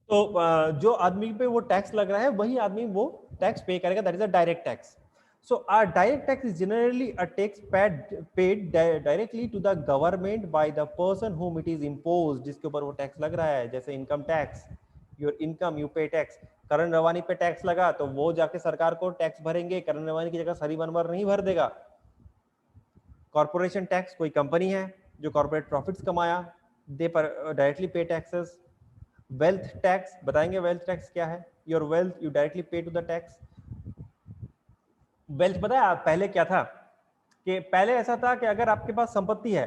तो जो आदमी पे वो टैक्स लग रहा है वही आदमी वो टैक्स पे करेगा, that is a direct tax. So our direct tax is generally a tax paid directly to the government by the person whom it is imposed, जिसके ऊपर वो टैक्स लग रहा है. जैसे income tax, your income you पे tax. करण रवानी पे tax लगा तो वो जाके सरकार को टैक्स भरेंगे. करण रवानी की जगह सरी बनवर नहीं भर देगा. कॉर्पोरेशन टैक्स, कोई कंपनी है जो कॉर्पोरेट प्रॉफिट्स कमाया, दे पर directly pay taxes. Wealth tax बताएंगे, वेल्थ टैक्स क्या है. Your wealth you directly pay to the tax. Wealth पता है पहले क्या था, कि पहले ऐसा था कि अगर आपके पास संपत्ति है,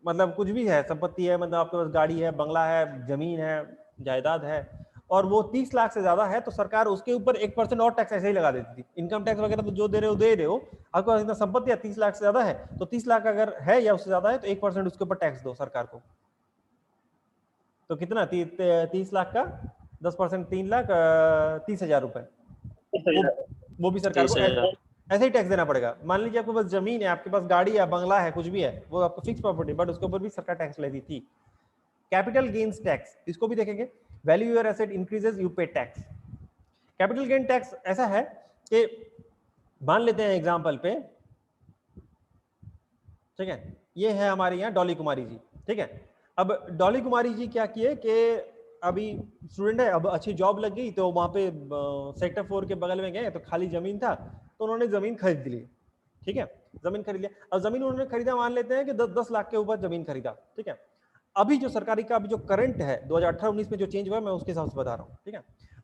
मतलब कुछ भी है, संपत्ति है, मतलब आपके पास गाड़ी है, बंगला है, जमीन है, जायदाद है, और वो 30 लाख से ज्यादा है, तो सरकार उसके ऊपर 1% और टैक्स ऐसे ही लगा देती थी. इनकम टैक्स वगैरह तो जो दे रहे हो दे रहे हो, आपके पास इतना संपत्ति है 30 लाख से ज्यादा है, तो 30 लाख अगर है या उससे ज्यादा है तो 1% उसके ऊपर टैक्स दो सरकार को. तो कितना 30 लाख का 10%, 3 लाख 30,000 रुपए. वो भी सरकार को ऐसे ही टैक्स देना पड़ेगा. मान लीजिए आपके पास जमीन है, आपके पास गाड़ी है, बंगला है, कुछ भी है, वो आपको फिक्स प्रॉपर्टी, बट उसके ऊपर भी सरकार टैक्स लेती थी. कैपिटल गेन्स टैक्स, इसको भी देखेंगे. Value your asset increases you पे टैक्स. कैपिटल गेन टैक्स ऐसा है कि मान लेते हैं एग्जांपल पे, ठीक है, ये है हमारे यहाँ डॉली कुमारी जी, ठीक है. अब डॉली कुमारी जी क्या किए कि अभी स्टूडेंट है, अब अच्छी जॉब लग गई, तो वहां पे सेक्टर 4 के बगल में गए तो खाली जमीन था, तो उन्होंने जमीन खरीद ली. ठीक है, जमीन खरीद लिया. अब जमीन उन्होंने खरीदा, मान लेते हैं कि 10 लाख के ऊपर जमीन खरीदा. ठीक है, अभी जो सरकारी का अभी जो करंट है 2018-19 में जो चेंज हुआ, मैं उसके हिसाब से बता रहा हूँ. ठीक है,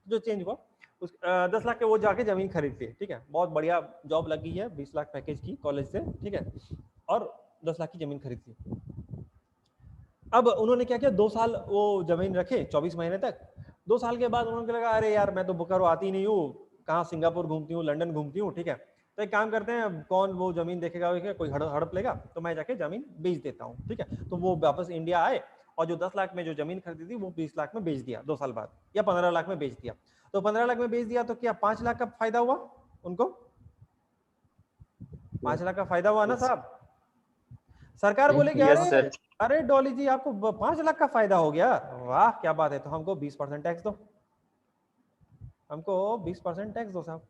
जो चेंज हुआ उस 10 लाख के वो जाके जमीन खरीद लिए. ठीक है, बहुत बढ़िया जॉब लगी है, 20 लाख पैकेज की कॉलेज से. ठीक है, और 10 लाख की जमीन खरीद ली. अब उन्होंने क्या किया, 2 साल वो जमीन रखे, 24 महीने तक. 2 साल के बाद उन्होंने लगा अरे यार मैं तो बोकारो आती नहीं हूँ, कहाँ सिंगापुर घूमती हूँ, लंदन घूमती हूँ. ठीक है, तो एक काम करते हैं, कौन वो जमीन देखेगा, कोई हड़प लेगा, तो मैं जाके जमीन बेच देता हूँ. ठीक है, तो वो वापस इंडिया आए और जो 10 लाख में जो जमीन खरीदी थी वो 20 लाख में बेच दिया 2 साल बाद, या 15 लाख में बेच दिया. तो 15 लाख में बेच दिया तो क्या 5 लाख का फायदा हुआ उनको? 5 लाख का फायदा हुआ ना साहब. सरकार बोलेगी अरे अरे डॉली जी आपको 5 लाख का फायदा हो गया, वाह क्या बात है, तो हमको 20% टैक्स दो, हमको 20% टैक्स दो साहब.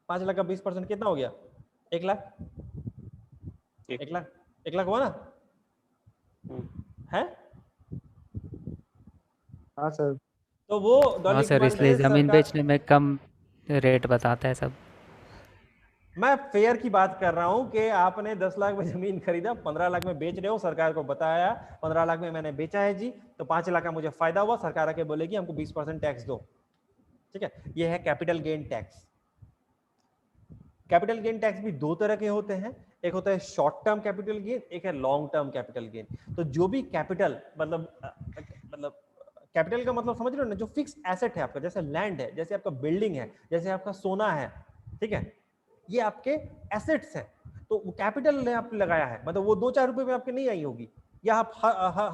5 लाख का 20% कितना हो गया? 1 लाख. 1 लाख, 1 लाख हुआ ना है. हाँ सर. तो वो हाँ डॉली सर, कुमारी इसलिए ने ज़मीन सरकार, बेचने में कम रेट बताता है सब. मैं फेयर की बात कर रहा हूं कि आपने 10 लाख में जमीन खरीदा, 15 लाख में बेच रहे हो, सरकार को बताया 15 लाख में मैंने बेचा है जी, तो 5 लाख का मुझे फायदा हुआ, सरकार आके बोलेगी हमको 20% टैक्स दो. ठीक है, ये है capital gain tax. Capital gain tax भी 2 तरह के होते हैं, एक होता है शॉर्ट टर्म कैपिटल गेन, एक है लॉन्ग टर्म कैपिटल गेन. तो जो भी कैपिटल मतलब कैपिटल का मतलब समझ रहे हो ना, जो फिक्स एसेट है आपका, जैसे लैंड है, जैसे आपका बिल्डिंग है, जैसे आपका सोना है. ठीक है, ये आपके एसेट्स हैं, तो वो कैपिटल ने आप लगाया है, मतलब वो 2-4 रुपए में आपके नहीं आई होगी, या आप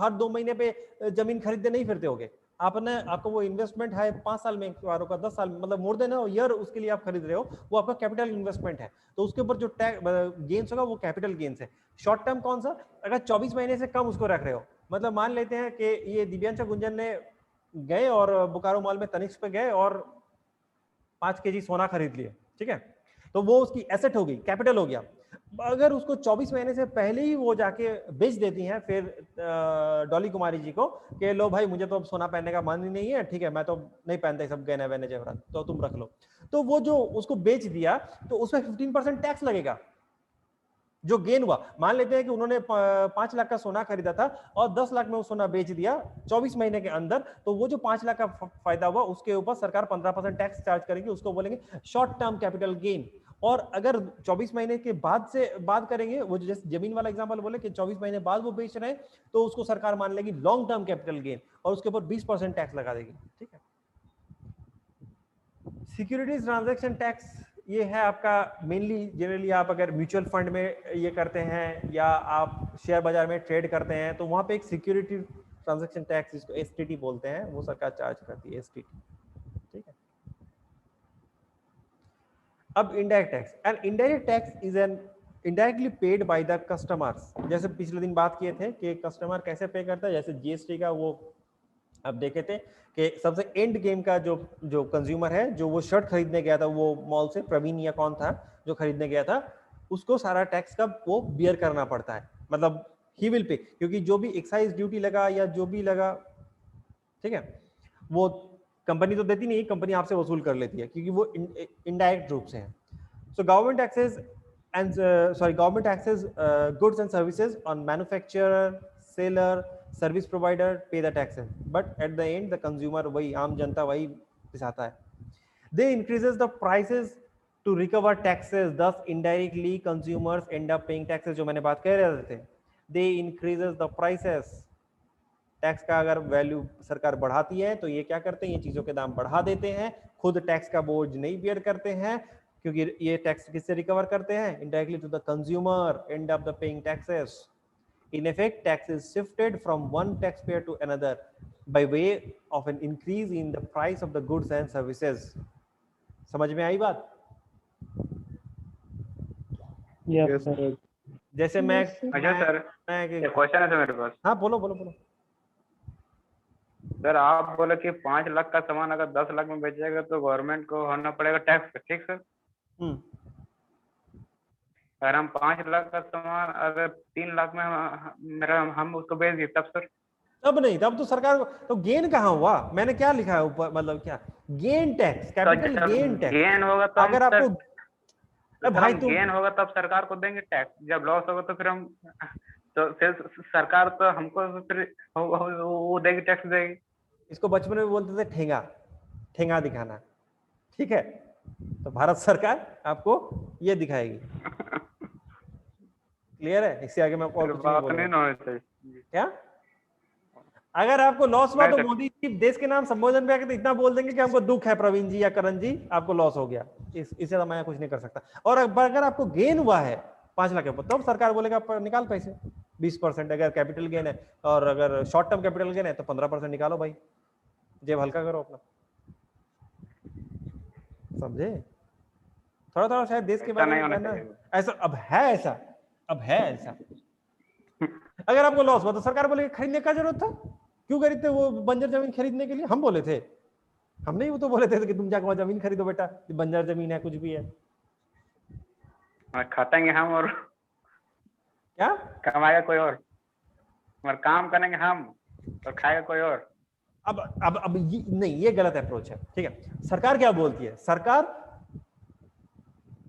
हर 2 महीने पे जमीन खरीदते नहीं फिरते होगे. आपने, आपको वो इन्वेस्टमेंट है 5 साल में एक बार होगा, 10 साल में, मतलब मोर देन ईयर उसके लिए आप खरीद रहे हो, वो आपका कैपिटल इन्वेस्टमेंट है, तो उसके ऊपर जो गेन्स होगा वो कैपिटल गेन्स है. शॉर्ट टर्म कौन सा? अगर 24 महीने से कम उसको रख रहे हो, मतलब मान लेते हैं कि ये दिव्यांशा गुंजन ने गए और बोकारो मॉल में तनिष्क पे गए और 5 केजी सोना खरीद लिए. ठीक है, तो वो उसकी एसेट हो गई, कैपिटल हो गया. अगर उसको 24 महीने से पहले ही वो जाके बेच देती हैं फिर डॉली कुमारी जी को कि लो भाई मुझे तो अब सोना पहनने का मन ही नहीं है, ठीक है मैं तो नहीं पहनता सब गहने वहने जेवरात, तो तुम रख लो, तो वो जो उसको बेच दिया तो उसमें 15% टैक्स लगेगा जो गेन हुआ. मान लेते हैं कि उन्होंने 5 लाख का सोना खरीदा था और 10 लाख में वो सोना बेच दिया 24 महीने के अंदर, तो वो जो 5 लाख का फायदा हुआ उसके ऊपर सरकार 15% टैक्स चार्ज करेगी, उसको बोलेंगे शॉर्ट टर्म कैपिटल गेन. और अगर 24 महीने के बाद से बात करेंगे, वो जैसे जमीन वाला एग्जांपल बोले कि 24 महीने बाद वो बेच रहे हैं, तो उसको सरकार मान लेगी लॉन्ग टर्म कैपिटल गेन और उसके ऊपर 20% टैक्स लगा देगी. ठीक है, सिक्योरिटीज ट्रांजैक्शन टैक्स ये है आपका मेनली, जनरली आप अगर म्यूचुअल फंड में ये करते हैं या आप शेयर बाजार में ट्रेड करते हैं, तो वहां पे एक सिक्योरिटी ट्रांजैक्शन टैक्स, जिसको एसटीटी बोलते हैं, वो सरकार चार्ज करती है, एसटीटी. ठीक है, अब indirect tax. And indirect tax is an indirectly paid by the customers. जैसे पिछले दिन बात किए थे कि कस्टमर कैसे पे करता है, जैसे जीएसटी का वो अब देखे थे कि सबसे एंड गेम का जो जो कंज्यूमर है, जो वो शर्ट खरीदने गया था वो मॉल से, प्रवीण या कौन था जो खरीदने गया था, उसको सारा टैक्स का वो बियर करना पड़ता है, मतलब ही विल पे, क्योंकि जो भी एक्साइज ड्यूटी लगा या जो भी लगा, ठीक है, वो कंपनी तो देती नहीं, कंपनी आपसे वसूल कर लेती है, क्योंकि वो इनडायरेक्ट रूप से है। So government taxes and government taxes goods and services on manufacturer, seller, service provider pay the taxes, but at the end the consumer, वही आम जनता वही पिसाता है। They increases the prices to recover taxes, thus indirectly consumers end up paying taxes, जो मैंने बात कह रहे थे। They increases the prices, tax का अगर वैल्यू सरकार बढ़ाती है तो ये क्या करते हैं, ये चीजों के दाम बढ़ा देते हैं, खुद टैक्स का बोझ नहीं बियर करते हैं, क्योंकि ये टैक्स किससे रिकवर करते हैं, indirectly to the consumer, and of the paying taxes. In effect tax is shifted from one tax payer to another by way of an increase in the price of the goods and services. समझ में आई बात? Yes sir. जैसे मैं अच्छा sir, एक question है sir मेरे पास। हाँ बोलो बोलो बोलो। सर आप बोले कि 5 लाख का सामान अगर 10 लाख में बेचेगा तो गवर्नमेंट को होना पड़ेगा टैक्स, ठीक सर? अगर हम 5 लाख का सामान अगर 3 लाख में हम उसको बेच दिए तब सर? तब नहीं, तब तो सरकार को तो गेन कहाँ हुआ, मैंने क्या लिखा है ऊपर, मतलब क्या gain tax, capital gain tax. Gain होगा तो अगर आपको भाई तुम गेन होगा तब सरकार को देंगे टैक्स, जब लॉस होगा तो फिर हम, तो फिर सरकार तो हमको फिर वो देगी, टैक्स देगी। इसको बचपन में बोलते थे ठेंगा, ठेंगा दिखाना, ठीक है? तो भारत सरकार आपको ये दिखाएगी। क्लियर है? इससे आगे मैं आपको और कुछ नहीं बोलूंगा। क्या अगर आपको लॉस हुआ तो मोदी जी देश के नाम संबोधन पे आके तो इतना बोल देंगे कि हमको दुख है प्रवीण जी या करण जी, आपको लॉस हो गया, इससे तो मैं कुछ नहीं कर सकता। और अगर आपको गेन हुआ है 5 लाख के ऊपर, तो सरकार बोलेगा निकाल पैसे 20%, अगर कैपिटल गेन है, और अगर शॉर्ट टर्म कैपिटल गेन है तो 15% निकालो भाई, जेब हल्का करो अपना। समझे? थोड़ा थोड़ा शायद देश के बारे में ना, ऐसा अब है, ऐसा अब है ऐसा। अगर आपको लॉस हुआ तो सरकार बोलेगी खरीदने का जरूरत था, क्यों खरीदते वो बंजर जमीन खरीदने के लिए? हम बोले थे, हम नहीं वो तो बोले थे कि तुम जाकर जमीन खरीदो बेटा, बंजर जमीन है कुछ भी है, खातेंगे हम और क्या कमाएगा कोई और काम करेंगे हम और खाएगा कोई और। अब नहीं, ये गलत अप्रोच है, ठीक है? सरकार क्या बोलती है, सरकार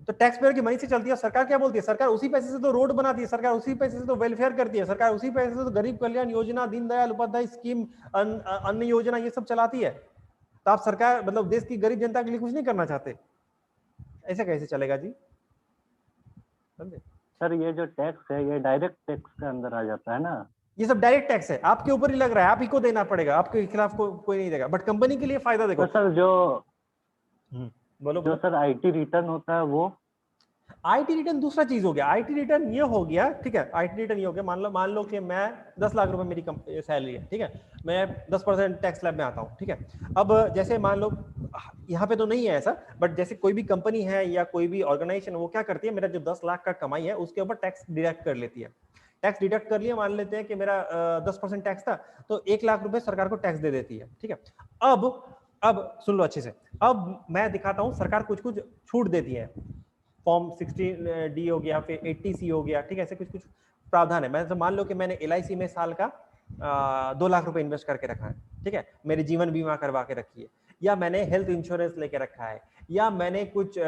तो टैक्स पेयर की मनी से चलती है। सरकार क्या बोलती है, सरकार उसी पैसे से तो रोड बनाती है, सरकार उसी पैसे से तो वेलफेयर करती है, सरकार उसी पैसे से तो गरीब कल्याण योजना, दीनदयाल उपाध्याय स्कीम, अन्न योजना, ये सब चलाती है। तो आप सरकार मतलब देश की गरीब जनता के लिए कुछ नहीं करना चाहते? ऐसा कैसे चलेगा जी? समझे? सर ये जो टैक्स है ये डायरेक्ट टैक्स के अंदर आ जाता है ना? ये सब डायरेक्ट टैक्स है, आपके ऊपर ही लग रहा है, आप ही को देना पड़ेगा, आपके खिलाफ कोई नहीं देगा, बट कंपनी के लिए फायदा देखो। तो सर जो बोलो जो सर आईटी रिटर्न होता है वो, आईटी रिटर्न दूसरा चीज हो गया। आईटी रिटर्न ये हो गया, ठीक है, आईटी रिटर्न ये हो गया, मान लो कि मैं 10 लाख रुपए मेरी सैलरी है, ठीक है, मैं 10% टैक्स स्लैब में आता हूँ, ठीक है। अब जैसे मान लो यहाँ पे तो नहीं है ऐसा, बट जैसे कोई भी कंपनी है या कोई भी ऑर्गेनाइजेशन, वो क्या करती है, मेरा जो 10 लाख का कमाई है उसके ऊपर टैक्स डिडक्ट कर लेती है। टैक्स डिडक्ट कर लिया, मान लेते हैं कि मेरा 10% टैक्स था, तो 1 लाख रुपए सरकार को टैक्स दे देती है, ठीक है। अब सुन लो अच्छे से, अब मैं दिखाता हूँ, सरकार कुछ कुछ छूट देती है, फॉर्म 16D हो गया, फिर 80C हो गया, ठीक है, ऐसे कुछ कुछ प्रावधान है। मैं तो मान लो कि मैंने LIC में साल का 2 लाख रुपए इन्वेस्ट करके रखा है, ठीक है, मेरी जीवन बीमा करवा के रखी है, या मैंने हेल्थ इंश्योरेंस लेके रखा है, या मैंने कुछ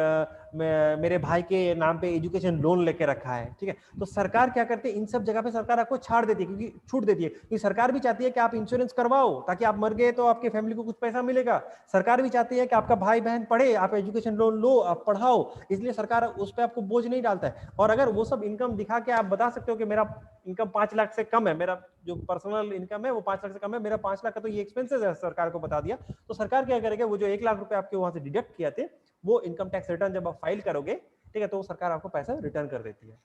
मेरे भाई के नाम पे एजुकेशन लोन लेके रखा है, ठीक है। तो सरकार क्या करती है, इन सब जगह पे सरकार आपको छाड़ देती है, क्योंकि छूट देती है, क्योंकि सरकार भी चाहती है कि आप इंश्योरेंस करवाओ, ताकि आप मर गए तो आपके फैमिली को कुछ पैसा मिलेगा। सरकार भी चाहती है कि आपका भाई बहन पढ़े, आप एजुकेशन लोन लो, आप पढ़ाओ, इसलिए सरकार उस पर आपको बोझ नहीं डालता है। और अगर वो सब इनकम दिखा के आप बता सकते हो कि मेरा इनकम 5 लाख से कम है, मेरा जो पर्सनल इनकम है वो 5 लाख से कम है, मेरा 5 लाख का तो ये एक्सपेंसेस है, सरकार को बता दिया, तो सरकार क्या करेगा, वो जो 1 लाख रुपए आपके वहां से डिडक्ट किए थे, वो इनकम टैक्स रिटर्न जब आप फाइल करोगे, ठीक है, तो सरकार आपको पैसा रिटर्न कर देती है।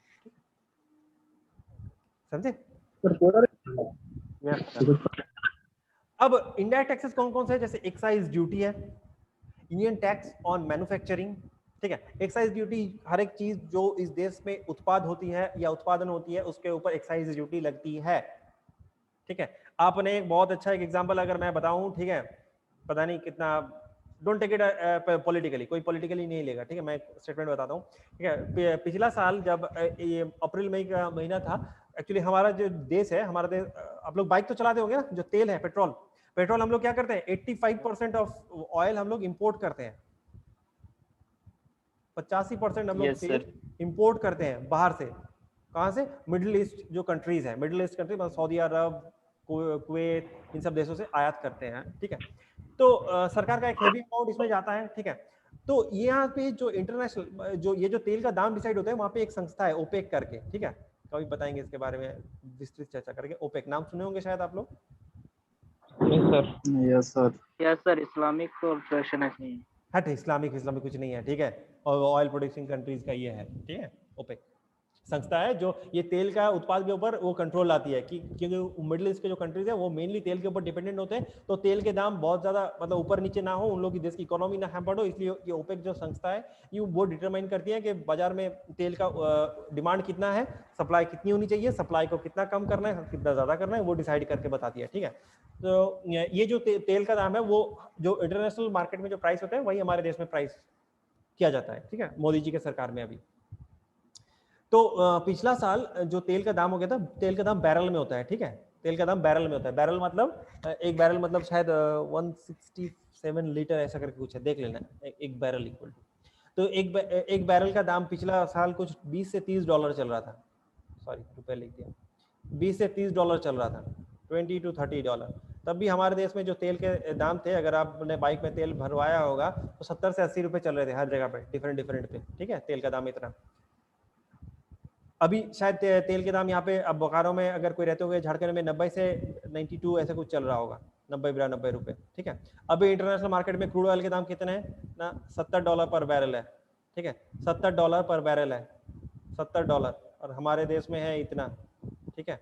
समझे? अब इंडायरेक्ट टैक्सेस कौन कौन से है, जैसे एक्साइज ड्यूटी है, इंडियन टैक्स ऑन मैन्युफैक्चरिंग, ठीक है। एक्साइज ड्यूटी, हर एक चीज जो इस देश में उत्पाद होती है या उत्पादन होती है उसके ऊपर एक्साइज ड्यूटी लगती है, ठीक है। आपने एक बहुत अच्छा एक एग्जांपल अगर मैं बताऊं, ठीक है, पता नहीं कितना, डोंट टेक इट पॉलिटिकली, कोई पॉलिटिकली नहीं लेगा, ठीक है, मैं स्टेटमेंट बताता हूँ, ठीक है। पिछला साल जब ये अप्रैल मई का महीना था, एक्चुअली हमारा जो देश है, हमारा देश, आप लोग बाइक तो चलाते होंगे ना, जो तेल है, पेट्रोल, पेट्रोल हम लोग क्या करते हैं, 85% ऑफ ऑयल हम लोग इंपोर्ट करते हैं, 85% हम लोग तेल इंपोर्ट करते हैं बाहर से। कहाँ से? मिडिल ईस्ट जो कंट्रीज है, मिडिल ईस्ट कंट्री मतलब सऊदी अरब, कुवैत, इन सब देशों से आयात करते हैं, ठीक है। तो सरकार का एक हेवी अमाउंट इसमें जाता है, ठीक है। तो यहाँ पे जो इंटरनेशनल जो ये जो तेल का दाम डिसाइड होता है, वहाँ पे एक संस्था है ओपेक करके, ठीक है, कभी बताएंगे इसके बारे में विस्तृत चर्चा करेंगे। ओपेक नाम सुने होंगे शायद आप लोग। यस सर इस्लामिक कॉर्पोरेशन है। हट, इस्लामिक इस्लामिक कुछ नहीं है, ठीक है, और ऑयल प्रोड्यूसिंग कंट्रीज का ये है, ठीक है, ओपेक संस्था है जो ये तेल का उत्पाद के ऊपर वो कंट्रोल लाती है, कि क्योंकि मिडिल ईस्ट के जो कंट्रीज है वो मेनली तेल के ऊपर डिपेंडेंट होते हैं, तो तेल के दाम बहुत ज्यादा मतलब ऊपर नीचे ना हो, उन लोग की देश की इकोनॉमी ना हैम्पर्ड हो, इसलिए ये ओपेक जो संस्था है ये वो डिटरमाइन करती है कि बाजार में तेल का डिमांड कितना है, सप्लाई कितनी होनी चाहिए, सप्लाई को कितना कम करना है, कितना ज्यादा करना है, वो डिसाइड करके बताती है, ठीक है। तो ये जो तेल का दाम है वो जो इंटरनेशनल मार्केट में जो प्राइस होता है वही हमारे देश में प्राइस किया जाता है, ठीक है, मोदी जी के सरकार में अभी। तो पिछला साल जो तेल का दाम हो गया था, तेल का दाम बैरल में होता है, ठीक है, तेल का दाम बैरल में होता है, बैरल मतलब एक बैरल मतलब शायद 167 लीटर ऐसा करके कुछ है, देख लेना, एक बैरल इक्वल टू, तो एक बैरल का दाम पिछला साल कुछ 20 से 30 डॉलर चल रहा था, सॉरी रुपए लिख दिया, 20 से 30 डॉलर चल रहा था, 20 to 30 डॉलर। तब भी हमारे देश में जो तेल के दाम थे, अगर आपने बाइक में तेल भरवाया होगा तो 70 से 80 रुपए चल रहे थे हर जगह पे, डिफरेंट पे, ठीक है, तेल का दाम इतना। अभी शायद तेल के दाम यहाँ पे अब बोकारो में अगर कोई रहते हुए झारखंड में 90 से 92 ऐसे कुछ चल रहा होगा, 90 रुपए, ठीक है। अभी इंटरनेशनल मार्केट में क्रूड ऑयल के दाम कितने हैं ना, $70 पर बैरल है, ठीक है, $70 पर बैरल है, $70, और हमारे देश में है इतना, ठीक है।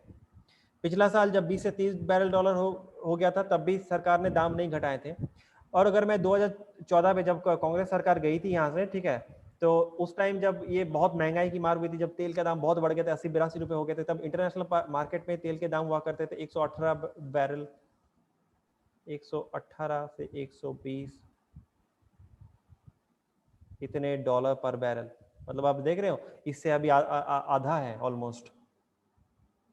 पिछला साल जब 20 से 30 बैरल डॉलर हो गया था, तब भी सरकार ने दाम नहीं घटाए थे। और अगर मैं 2014 में जब कांग्रेस सरकार गई थी यहाँ से, ठीक है, तो उस टाइम जब ये बहुत महंगाई की मार हुई थी, जब तेल का दाम बहुत बढ़ गया था, 80-82 रुपए हो गए थे, तब इंटरनेशनल मार्केट में तेल के दाम हुआ करते थे 118 बैरल, 118 से 120 इतने डॉलर पर बैरल, मतलब आप देख रहे हो, इससे अभी आधा है ऑलमोस्ट।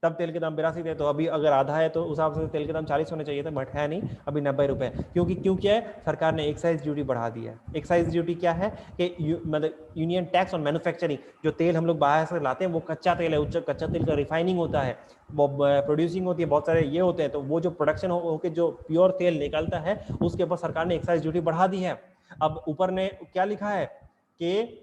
तब तेल के दाम 82 थे, तो अभी अगर आधा है तो उस हिसाब से तेल के दाम 40 होने चाहिए थे, बट है नहीं, अभी 90 रुपए। क्योंकि क्यों क्या है, सरकार ने एक्साइज ड्यूटी बढ़ा दी है। एक्साइज ड्यूटी क्या है कि मतलब यूनियन टैक्स ऑन मैन्युफैक्चरिंग, जो तेल हम लोग बाहर से लाते हैं वो कच्चा तेल है, उच्च कच्चा तेल का रिफाइनिंग होता है, वो प्रोड्यूसिंग होती है, बहुत सारे ये होते हैं, तो वो जो प्रोडक्शन होकर जो प्योर तेल निकलता है उसके ऊपर सरकार ने एक्साइज ड्यूटी बढ़ा दी है। अब ऊपर ने क्या लिखा है कि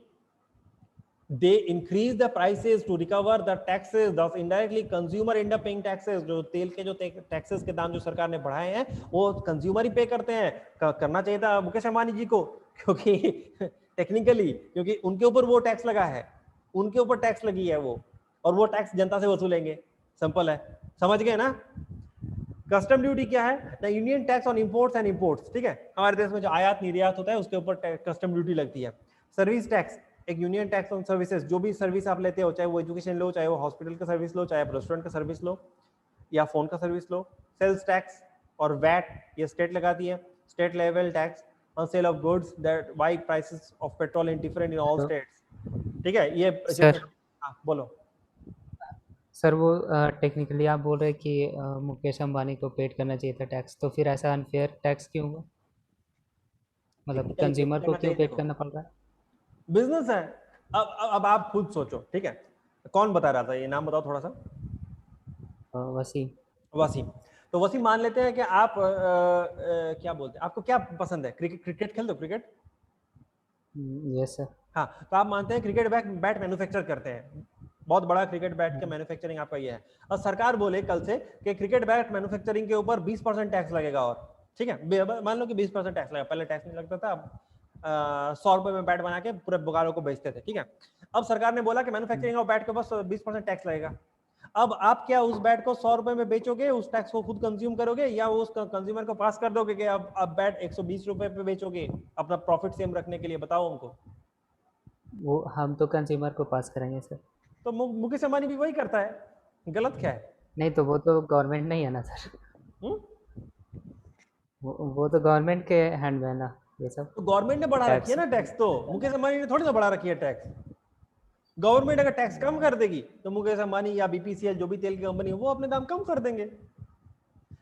they increase the prices to recover the taxes, thus indirectly consumer end up paying taxes। जो तेल के जो टैक्सेस के दाम जो सरकार ने बढ़ाए हैं वो कंज्यूमर ही पे करते हैं। करना चाहिए था मुकेश अंबानी जी को, क्योंकि टेक्निकली क्योंकि उनके ऊपर वो टैक्स लगा है, उनके ऊपर टैक्स लगी है वो, और वो टैक्स जनता से वसूलेंगे, सिंपल है, समझ गए ना। कस्टम ड्यूटी क्या है, the union tax on imports and imports, ठीक है, हमारे देश में जो आयात निर्यात होता है उसके ऊपर कस्टम ड्यूटी लगती है। सर्विस टैक्स, एक यूनियन टैक्स ऑन सर्विसेज, जो भी सर्विस आप लेते हो, चाहे वो एजुकेशन लो, चाहे वो हॉस्पिटल का सर्विस लो, चाहे आप रेस्टोरेंट का सर्विस लो या फोन का सर्विस लो। सेल्स टैक्स और वैट, ये स्टेट लगाती है, state level tax on sale of goods that why prices of petrol in different in all states, ठीक है। ये सर, बोलो सर वो टेक्निकली आप बोल रहे हैं कि मुकेश अंबानी को पेड करना चाहिए था टैक्स, तो फिर ऐसा अनफेयर टैक्स क्यों हुआ, मतलब कंज्यूमर को क्यों पेड करना पड़ रहा है? बिजनेस है। अब आप खुद सोचो, ठीक है, कौन बता रहा था ये, नाम बताओ थोड़ा सा। वसीम। वसीम, तो वसीम मान लेते हैं कि आप क्या बोलते हैं, आपको क्या पसंद है, क्रिकेट खेलते हो, क्रिकेट? Yes sir. हाँ, तो आप मानते हैं क्रिकेट बैट मैन्युफैक्चर करते हैं, बहुत बड़ा क्रिकेट बैट के मैन्युफैक्चरिंग आपका ये है, और सरकार बोले कल से कि क्रिकेट बैट मैन्युफैक्चरिंग के ऊपर 20% टैक्स लगेगा, और ठीक है, मान लो कि 20% टैक्स लगेगा, पहले टैक्स नहीं लगता था, अब 100 रुपए में बैट बना के पूरे बोकारो को बेचते थे, ठीक है। अब सरकार ने बोला कि मैन्युफैक्चरिंग ऑफ बैट के बस 20% टैक्स लगेगा। अब आप क्या उस बैट को 100 रुपए में बेचोगे, उस टैक्स को खुद कंज्यूम करोगे, या उस कंज्यूमर को पास कर दोगे कि अब बैट 120 रुपए पे बेचोगे अपना प्रॉफिट सेम रखने के लिए, बताओ हमको। वो हम तो कंज्यूमर को पास करेंगे सर। तो मुकेश अंबानी भी वही करता है, गलत क्या है? नहीं तो वो तो गवर्नमेंट नहीं है ना सर। वो तो गवर्नमेंट के हैंड में है ना ये सब। तो गवर्नमेंट ने बढ़ा रखी है ना टैक्स, तो मुकेश अंबानी ने थोड़ी ना बढ़ा रखी है टैक्स। गवर्नमेंट अगर टैक्स कम कर देगी तो मुकेश अंबानी या बीपीसीएल जो भी तेल की कंपनी है वो अपने दाम कम कर देंगे।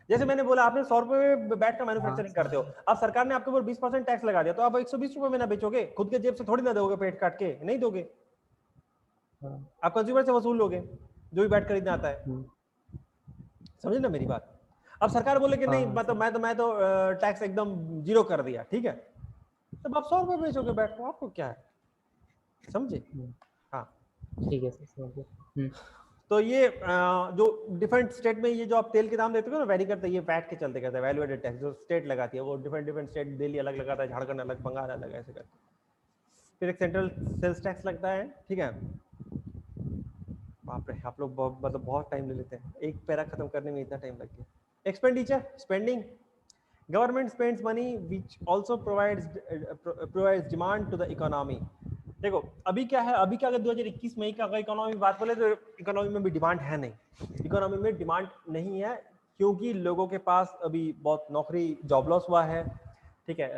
जैसे मैंने बोला आपने 100 रुपए में बैट का मैन्युफैक्चरिंग करते हो, अब सरकार ने आपके ऊपर 20% टैक्स लगा दिया तो आप 120 रुपए में ना बेचोगे, खुद के जेब से थोड़ी ना दोगे, पेट काट के नहीं दोगे, आप कंज्यूमर से वसूल लोगे जो भी बैट खरीदना आता है। समझे ना मेरी बात। अब सरकार बोले कि नहीं मतलब मैं तो टैक्स एकदम जीरो कर दिया, ठीक है, तब आप 100 रुपए बेचोगे बैट को, आपको क्या है, समझे। हाँ ठीक है सर, समझ गया। तो ये जो डिफरेंट स्टेट में ये जो आप तेल के दाम देते हो ना वेरी करता है, ये वैट के चलते करता है, वैल्यू एडेड टैक्स जो स्टेट लगाती है वो डिफरेंट स्टेट, दिल्ली अलग लगाता है, झारखंड अलग, बंगाल अलग, ऐसे करके। फिर एक सेंट्रल सेल्स टैक्स लगता है, ठीक है। बाप रे आप लोग मतलब बहुत टाइम ले लेते हैं, एक पैरा खत्म करने में इतना टाइम लग गया। Expenditure, spending, government spends money which also provides demand to the economy. देखो अभी क्या है, अभी क्या अगर 2021 मई का अगर इकोनॉमी बात बोले तो इकोनॉमी में भी डिमांड है नहीं, इकोनॉमी में डिमांड नहीं है क्योंकि लोगों के पास अभी बहुत नौकरी जॉब लॉस हुआ है, ठीक है,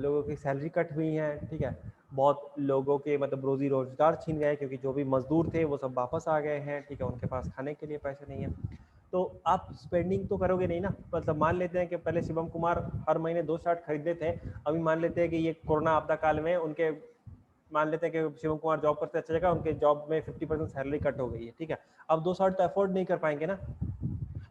लोगों की सैलरी कट हुई है, ठीक है, बहुत लोगों के मतलब रोजी रोजगार छीन गए क्योंकि जो भी मजदूर थे वो सब वापस आ गए हैं, ठीक है, उनके पास खाने के लिए पैसे नहीं है, तो आप स्पेंडिंग तो करोगे नहीं ना। मतलब मान लेते हैं कि पहले शिवम कुमार हर महीने 2 शर्ट खरीदते थे, अभी मान लेते हैं कि ये कोरोना आपदा काल में उनके, मान लेते हैं कि शिवम कुमार जॉब करते अच्छा जगह, उनके जॉब में 50% सैलरी कट हो गई है, ठीक है, अब 2 शर्ट तो अफोर्ड नहीं कर पाएंगे ना,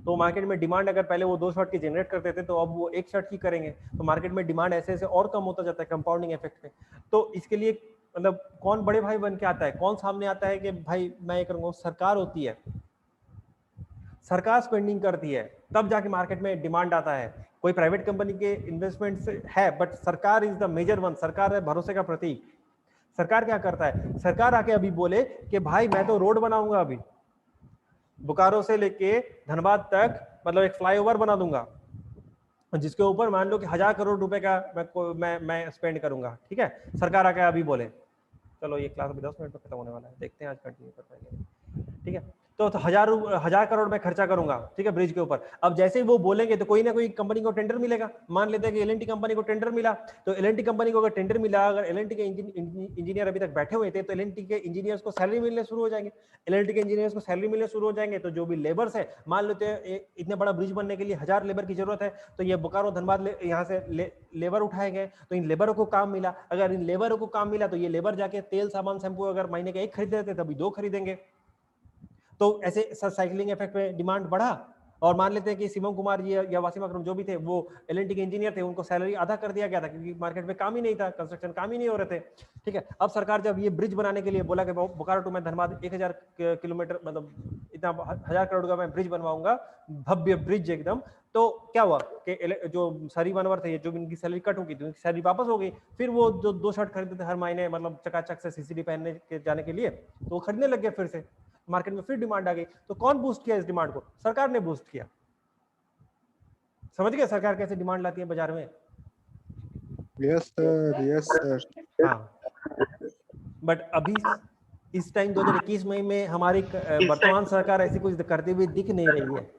तो मार्केट में डिमांड अगर पहले वो 2 शर्ट की जनरेट करते थे तो अब वो 1 शर्ट की करेंगे, तो मार्केट में डिमांड ऐसे ऐसे और कम होता जाता है कंपाउंडिंग इफेक्ट में। तो इसके लिए मतलब कौन बड़े भाई बन के आता है, कौन सामने आता है कि भाई मैं ये करूंगा, सरकार होती है, सरकार स्पेंडिंग करती है तब जाके मार्केट में डिमांड आता है। कोई प्राइवेट कंपनी के इन्वेस्टमेंट है बट सरकार इज द मेजर वन, सरकार है भरोसे का प्रतीक। सरकार क्या करता है, सरकार आके अभी बोले कि भाई मैं तो रोड बनाऊंगा, अभी बोकारो से लेके धनबाद तक मतलब एक फ्लाईओवर बना दूंगा जिसके ऊपर मान लो कि 1000 करोड़ रुपए का मैं स्पेंड करूंगा, ठीक है, सरकार आके अभी बोले। चलो ये क्लास अभी 10 मिनट में खत्म होने वाला है, देखते हैं आज कंटिन्यू कर पाएंगे, ठीक है। तो 1000 करोड़ में खर्चा करूंगा, ठीक है, ब्रिज के ऊपर। अब जैसे ही वो बोलेंगे तो कोई ना कोई कंपनी को टेंडर मिलेगा, मान लेते हैं कि एलएनटी कंपनी को टेंडर मिला, तो एलएनटी कंपनी को अगर टेंडर मिला, अगर एलएनटी के इंजीनियर अभी तक बैठे हुए थे तो एलएनटी के इंजीनियर्स को सैलरी मिलने शुरू हो जाएंगे, एलएनटी के इंजीनियर्स को सैलरी मिलने शुरू हो जाएंगे, तो जो भी लेबर्स है, मान लेते हैं इतने बड़ा ब्रिज बनने के लिए 1000 लेबर की जरूरत है, तो ये बोकारो धनबाद यहाँ से लेबर उठाए गए, तो इन लेबरों को काम मिला, अगर इन लेबरों को काम मिला तो ये लेबर जाके तेल सामान शैम्पू अगर महीने के 1 खरीद रहे थे तभी 2 खरीदेंगे, तो ऐसे साइकिलिंग इफेक्ट में डिमांड बढ़ा। और मान लेते हैं कि शिवम कुमार जी या वासिम अकरम जो भी थे वो एलएनटी के इंजीनियर थे, उनको सैलरी आधा कर दिया गया था क्योंकि मार्केट में काम ही नहीं था, कंस्ट्रक्शन काम ही नहीं हो रहे थे, ठीक है। अब सरकार जब ये ब्रिज बनाने के लिए बोला कि बोकारो टू मैं धनबाद 1000 किलोमीटर मतलब इतना 1000 करोड़ का मैं ब्रिज बनवाऊंगा, भव्य ब्रिज एकदम, तो क्या हुआ कि जो सारी मानवर थे जो इनकी सैलरी कट हो गई थी, उनकी सैलरी वापस हो गई, फिर वो जो 2 शर्ट खरीदते थे हर महीने मतलब चकाचक से सीसीडी पहनने के जाने के लिए, तो वो खरीदने लग गए, फिर से मार्केट में फिर डिमांड आ गई। तो कौन बूस्ट किया इस डिमांड को, सरकार ने बूस्ट किया। समझ गए सरकार कैसे डिमांड लाती है बाजार में। Yes sir, yes sir. हाँ बट अभी इस टाइम 2021 मई में हमारी वर्तमान सरकार ऐसी कुछ करती हुई दिख नहीं रही है,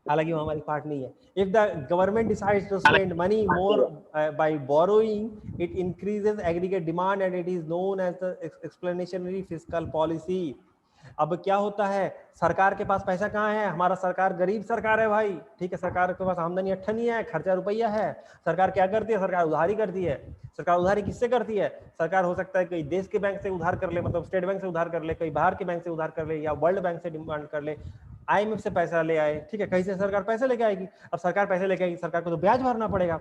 हालांकि वो हमारी पार्ट नहीं है। If the government decides to spend money more by borrowing, it increases aggregate demand and it is known as the expansionary fiscal policy. अब क्या होता है, सरकार के पास पैसा कहाँ है, हमारा सरकार गरीब सरकार है भाई, ठीक है, सरकार के पास आमदनी अट्ठा नहीं है, खर्चा रुपया है। सरकार क्या करती है, सरकार उधारी करती है। सरकार उधारी किससे करती है, सरकार हो सकता है कई देश के बैंक से उधार कर ले, मतलब स्टेट बैंक से उधार कर ले, कई बाहर के बैंक से उधार कर ले, या वर्ल्ड बैंक से डिमांड कर ले, आईएमएफ से पैसा ले आए, ठीक है, कहीं से सरकार पैसे लेके आएगी। अब सरकार पैसे लेके आएगी, सरकार को तो ब्याज भरना पड़ेगा,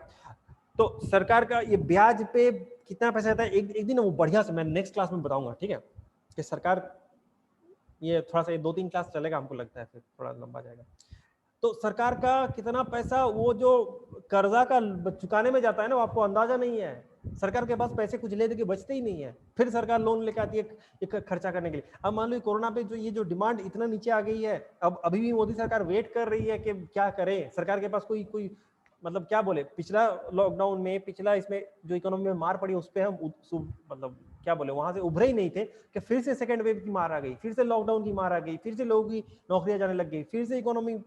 तो सरकार का ये ब्याज पे कितना पैसा आता है, एक दिन वो बढ़िया से मैं नेक्स्ट क्लास में बताऊंगा, ठीक है, कि सरकार, ये थोड़ा सा 2-3 क्लास चलेगा हमको लगता है, फिर थोड़ा लंबा जाएगा। तो सरकार का कितना पैसा वो जो कर्जा का चुकाने में जाता है ना, वो आपको अंदाजा नहीं है। सरकार के पास पैसे कुछ ले दे के बचते ही नहीं है, फिर सरकार लोन लेकर आती है एक खर्चा करने के लिए। अब मान लो कोरोना पे जो ये जो डिमांड इतना नीचे आ गई है, अब अभी भी मोदी सरकार वेट कर रही है कि क्या करे, सरकार के पास कोई मतलब क्या बोले, पिछला लॉकडाउन में, पिछला इसमें जो इकोनॉमी में मार पड़ी उस पर हम मतलब क्या बोले, वहां से उभरे ही नहीं थे कि फिर से सेकंड वेव की मार आ गई, फिर से लॉकडाउन की मार आ गई, फिर से लोगों की नौकरियां जाने लग गई, फिर से इकोनॉमी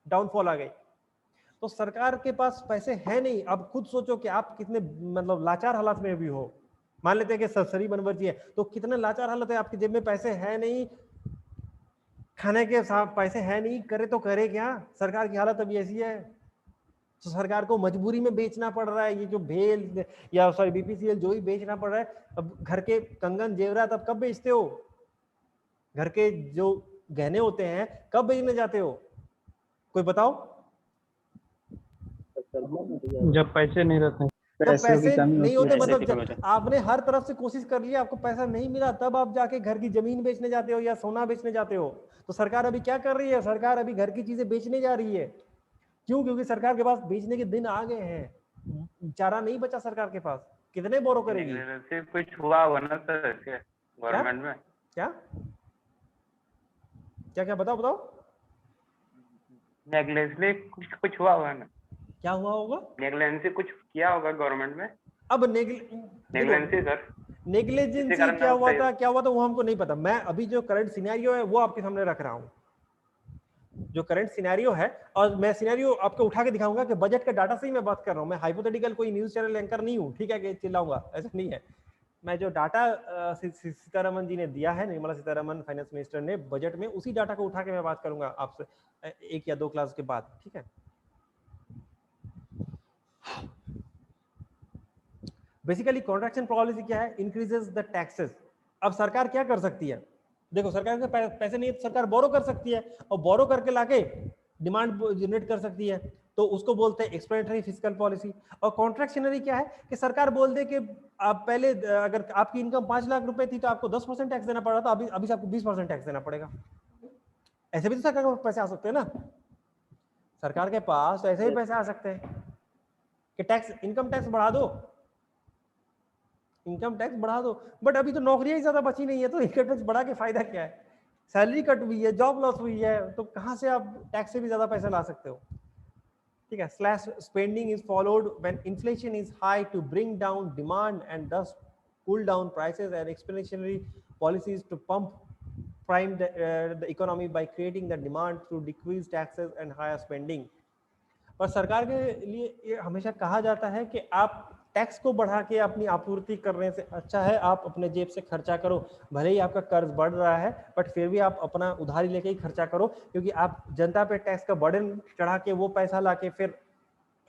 डाउनफॉल आ गई। तो सरकार के पास पैसे है नहीं। अब खुद सोचो कि आप कितने मतलब लाचार हालात में भी हो। मान लेते हैं कि सरसरी बनवर्जी है, तो कितने लाचार हालत है, आपकी जेब में पैसे है नहीं, खाने के साथ पैसे है नहीं, करे तो करे क्या। सरकार की हालत अभी ऐसी है, तो सरकार को मजबूरी में बेचना पड़ रहा है ये जो भेल या सॉरी बीपीसीएल जो भी बेचना पड़ रहा है। अब घर के कंगन जेवरात अब कब बेचते हो, घर के जो गहने होते हैं कब बेचने जाते हो, कोई बताओ। जब पैसे नहीं रहते हैं। जब पैसे नहीं होते, मतलब आपने हर तरफ से कोशिश कर लिया, आपको पैसा नहीं मिला, तब आप जाके घर की जमीन बेचने जाते हो या सोना बेचने जाते हो। तो सरकार अभी क्या कर रही है, सरकार अभी घर की चीजें बेचने जा रही है। क्यों? क्योंकि सरकार के पास बेचने के दिन आ गए हैं, चारा नहीं बचा सरकार के पास, कितने बोरो करेगी। कुछ हुआ होगा ना सर गवर्नमेंट में? क्या क्या क्या बताओ बताओ। नेग्लेंसली कुछ हुआ होगा ना? क्या हुआ होगा? नेग्लेंसी कुछ किया होगा गवर्नमेंट में। अब नेग्लेंसी सर, नेग्लिजेंसी क्या हुआ था वो हमको नहीं पता। मैं अभी जो करंट सिनेरियो है वो आपके सामने रख रहा हूँ, जो करंट सिनेरियो है। और मैं सिनेरियो आपको उठा के दिखाऊंगा कि बजट का डाटा से ही मैं बात कर रहा हूँ। मैं हाइपोथेटिकल कोई न्यूज चैनल एंकर नहीं हूँ, ठीक है, कि चिल्लाऊंगा, ऐसा नहीं है। मैं जो डाटा सीतारमन जी ने दिया है, निर्मला सीतारमन फाइनेंस मिनिस्टर ने बजट में, उसी डाटा को उठा के मैं बात करूंगा आपसे 1 या 2 क्लास के बाद, ठीक है। बेसिकली कॉन्ट्रैक्शन पॉलिसी क्या है, इंक्रीजेस द टैक्सेस। अब सरकार क्या कर सकती है, देखो सरकार के पैसे नहीं है तो सरकार बोरो कर सकती है, और बोरो करके लाके डिमांड जनरेट कर सकती है, तो उसको बोलते हैं एक्सप्लेनेटरी फिस्कल पॉलिसी। और कॉन्ट्रैक्शनरी क्या है कि सरकार बोल दे कि आप पहले अगर आपकी इनकम 5 लाख रुपए थी तो आपको 10% टैक्स देना पड़ रहा था, अभी से आपको 20% टैक्स देना पड़ेगा। ऐसे भी तो सरकार के पास पैसे आ सकते हैं ना, सरकार के पास तो ऐसे ही पैसे आ सकते हैं कि टैक्स, इनकम टैक्स बढ़ा दो, इनकम टैक्स बढ़ा दो। बट अभी तो नौकरियां ही ज्यादा बची नहीं है, तो इनकम टैक्स बढ़ा के फायदा क्या है? सैलरी कट हुई है, जॉब लॉस हुई है, तो कहां से आप टैक्स से भी ज्यादा पैसा ला सकते हो, ठीक है। Slash spending is followed when inflation is high to bring down demand and thus pull down prices, and expansionary policies to prime the economy by creating the demand through decreased taxes and higher spending। और सरकार के लिए ये हमेशा कहा जाता है कि आप टैक्स को बढ़ा के अपनी आपूर्ति करने से अच्छा है आप अपने जेब से खर्चा करो। भले ही आपका कर्ज बढ़ रहा है, बट फिर भी आप अपना उधारी लेके ही खर्चा करो, क्योंकि आप जनता पे टैक्स का बर्डन चढ़ा के वो पैसा लाके फिर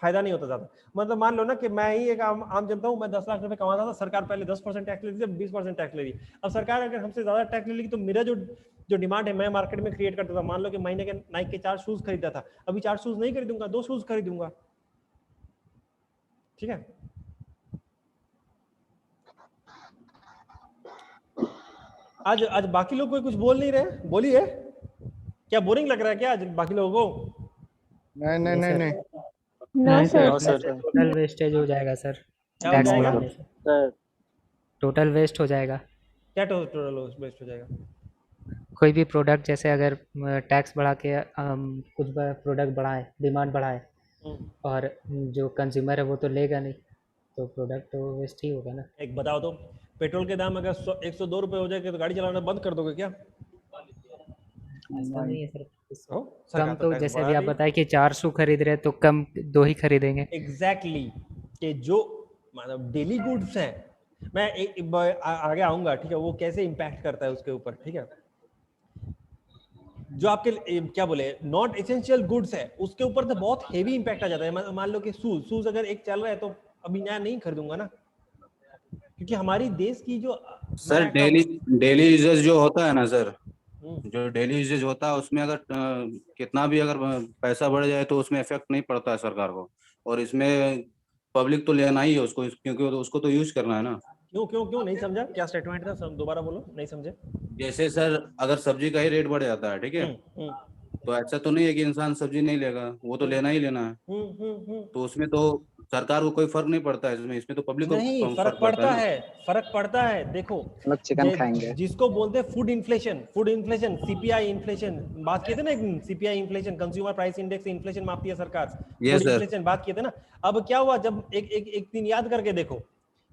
फायदा नहीं होता ज्यादा। मतलब मान लो ना कि मैं ही एक आम जनता हूँ, मैं 10 लाख रुपए कमाता था, सरकार पहले 10% टैक्स ले ली, 20% टैक्स ले ली। अब सरकार अगर हमसे ज्यादा टैक्स ले लेगी तो मेरा जो डिमांड है मैं मार्केट में क्रिएट करता था। मान लो कि महीने के नाइक के 4 शूज खरीदा था, अभी 4 शूज नहीं खरीदूंगा, 2 शूज खरीदूंगा, ठीक है। आज बाकी लोग कोई कुछ बोल नहीं रहे, बोलिए। क्या बोरिंग लग रहा है क्या आज बाकी लोगों को? नहीं नहीं सर, टोटल वेस्टेज हो जाएगा सर, टैक्स बढ़ाने से टोटल वेस्ट हो जाएगा। क्या टोटल वेस्ट हो जाएगा? कोई भी प्रोडक्ट, जैसे अगर टैक्स बढ़ा के कुछ प्रोडक्ट बढ़ाए, डिमांड बढ़ाए, और जो कंज्यूमर है वो तो लेगा नहीं, तो प्रोडक्ट तो वेस्ट ही होगा ना। एक बताओ तो, पेट्रोल के दाम अगर 102 रुपए हो जाएगा तो गाड़ी चलाना बंद कर दोगे क्या? ऐसा नहीं है सर, कम तो जैसे अभी आप बताए कि 400 खरीद रहे तो कम 2 ही खरीदेंगे। एग्जैक्टली कि जो मतलब डेली गुड्स हैं, मैं आगे आऊंगा, ठीक है, वो कैसे इम्पैक्ट करता है उसके ऊपर, ठीक है। जो आपके क्या बोले नॉट एसेंशियल गुड्स है उसके ऊपर तो बहुत हेवी इम्पैक्ट आ जाता है। मान लो कि शूज अगर एक चल रहा है तो अभी नया नहीं खरीदूंगा ना, क्योंकि हमारी देश की जो सर डेली यूजेज जो होता है ना सर, जो डेली यूजेज होता है उसमें अगर कितना भी अगर पैसा बढ़ जाए तो उसमें इफेक्ट नहीं पड़ता है सरकार को, और इसमें पब्लिक तो लेना ही है उसको, क्योंकि उसको तो यूज करना है ना। क्यों नहीं समझा, क्या स्टेटमेंट था, सब दोबारा बोलो, नहीं समझे। जैसे सर अगर सब्जी का ही रेट बढ़ जाता है, ठीक है, तो ऐसा तो नहीं है कि इंसान सब्जी नहीं लेगा, वो तो लेना ही लेना है। तो उसमें तो सरकार को कोई फर्क नहीं पड़ता है, इसमें तो पब्लिक को नहीं फर्क पड़ता है। देखो चिकन खाएंगे, जिसको बोलते हैं फूड इन्फ्लेशन, सीपीआई इन्फ्लेशन बात किए थे ना, CPI inflation, consumer price index से इन्फ्लेशन मापती है सरकार, फूड इन्फ्लेशन बात किए थे ना। अब क्या हुआ, जब एक दिन याद करके देखो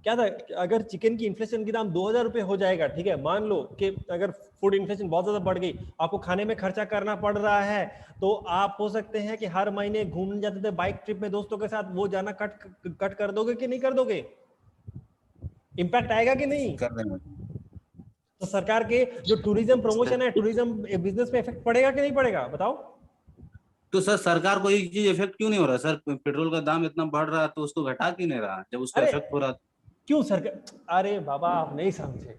क्या था, अगर चिकन की इन्फ्लेशन की दाम 2000 रुपए हो जाएगा, ठीक है, मान लो कि अगर फूड इन्फ्लेशन बहुत ज्यादा बढ़ गई, आपको खाने में खर्चा करना पड़ रहा है, तो आप हो सकते हैं कि हर महीने घूमने जाते थे बाइक ट्रिप में दोस्तों के साथ, वो जाना कट कर दोगे कि नहीं कर दोगे? इम्पैक्ट आएगा कि नहीं? कर देंगे। तो सरकार के जो टूरिज्म प्रमोशन है, टूरिज्म बिजनेस पे इफेक्ट पड़ेगा कि नहीं पड़ेगा, बताओ? तो सर सरकार को ये चीज इफेक्ट क्यों नहीं हो रहा सर? पेट्रोल का दाम इतना बढ़ रहा है तो उसको घटा क्यों नहीं रहा जब उसको अरे इफेक्ट हो रहा? क्यों सरकार, अरे बाबा आप नहीं समझे,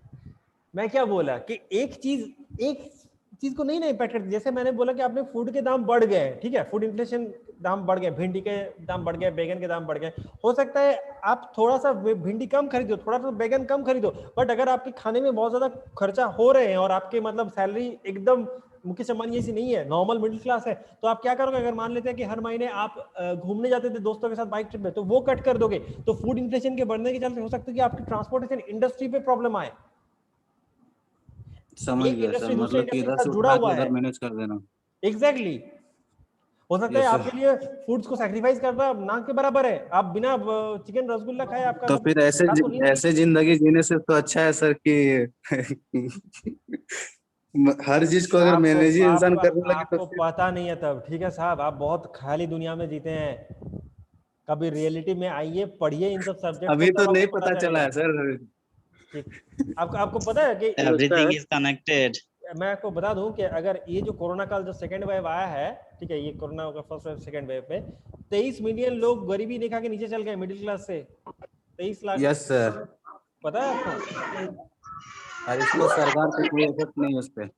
मैं क्या बोला कि एक चीज को नहीं ना इम्पैक्ट करती। जैसे मैंने बोला कि आपने फूड के दाम बढ़ गए, ठीक है, फूड इन्फ्लेशन दाम बढ़ गए, भिंडी के दाम बढ़ गए, बैगन के दाम बढ़ गए, हो सकता है आप थोड़ा सा भिंडी कम खरीदो, थोड़ा सा बैगन कम खरीदो, बट अगर आपके खाने में बहुत ज्यादा खर्चा हो रहे हैं और आपके मतलब सैलरी एकदम मुकेश अंबानी जैसी नहीं है, नॉर्मल मिडिल क्लास है, तो आप क्या करोगे? अगर मान लेते हैं कि हर महीने आप घूमने जाते थे दोस्तों के साथ बाइक ट्रिप में, तो वो कट कर दोगे, तो फूड इन्फ्लेशन के बढ़ने के चलते हो सकता है कि आपकी ट्रांसपोर्टेशन इंडस्ट्री पे प्रॉब्लम आए। समझ एक गया इंडस्ट्री सर, दूसरे मतलब कि इंडस्ट्री इधर के से साथ जुड़ा उठा हुआ के है। उधर मैनेज कर देना। एग्जैक्टली हो सकता है Yes, sir. आपके लिए फूड्स को सैक्रिफाइस करना ना के बराबर है, आप बिना चिकन रसगुल्ला खाए आपका तो सब फिर ऐसे जिंदगी जीने से तो अच्छा है सर कि हर चीज को अगर मैनेज ही इंसान करने लगे तो आपको फिर पता नहीं है तब, ठीक है साहब, आप बहुत ख्याली दुनिया में जीते हैं, कभी रियलिटी में आइए, पढ़िए इन सब सब्जेक्ट को, अभी तो तब नहीं आपको पता पता चला चलेगा। है सर। ठीक, आपको पता है कि Everything is connected. मैं आपको बता दूं कि अगर ये जो कोरोना काल जो सेकेंड वेव आया है, ठीक है, ये कोरोना का फर्स्ट वेव सेकेंड वेव पे 23 मिलियन लोग गरीबी रेखा के नीचे चल गए, मिडिल क्लास से 23 लाख। Yes sir. पता है आपको? और इसको सरकार को कोई इफेक्ट नहीं है उस पर।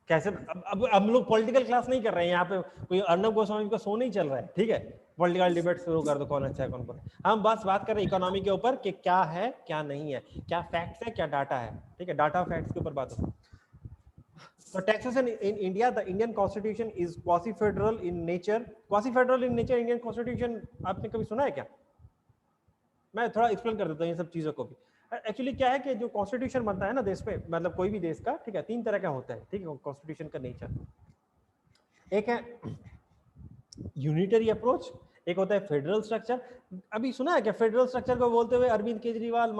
कैसे? अब हम लोग पॉलिटिकल क्लास नहीं कर रहे हैं यहाँ पे, कोई अर्नब गोस्वामी का शो नहीं चल रहा है, ठीक है, पॉलिटिकल डिबेट शुरू कर दो, कौन अच्छा है कौन बुरा है। हम बस बात कर रहे हैं इकोनॉमी के ऊपर कि क्या है क्या नहीं है, क्या फैक्ट्स है क्या डाटा है, ठीक है, डाटा फैक्ट्स के ऊपर बात हो। So taxation in India, the Indian Constitution is quasi-federal in nature. Quasi-federal in nature Indian Constitution आपने कभी सुना है क्या? मैं थोड़ा एक्सप्लेन कर देता हूँ ये सब चीजों को भी। एक्चुअली क्या है कि जो कॉन्स्टिट्यूशन बनता है ना देश पे, मतलब कोई भी देश का, ठीक है, 3 तरह का होता है, ठीक है, कॉन्स्टिट्यूशन का नेचर। एक है यूनिटरी अप्रोच, एक होता है फेडरल स्ट्रक्चर। अभी सुना है क्या फेडरल स्ट्रक्चर को बोलते हुए अरविंद केजरीवाल,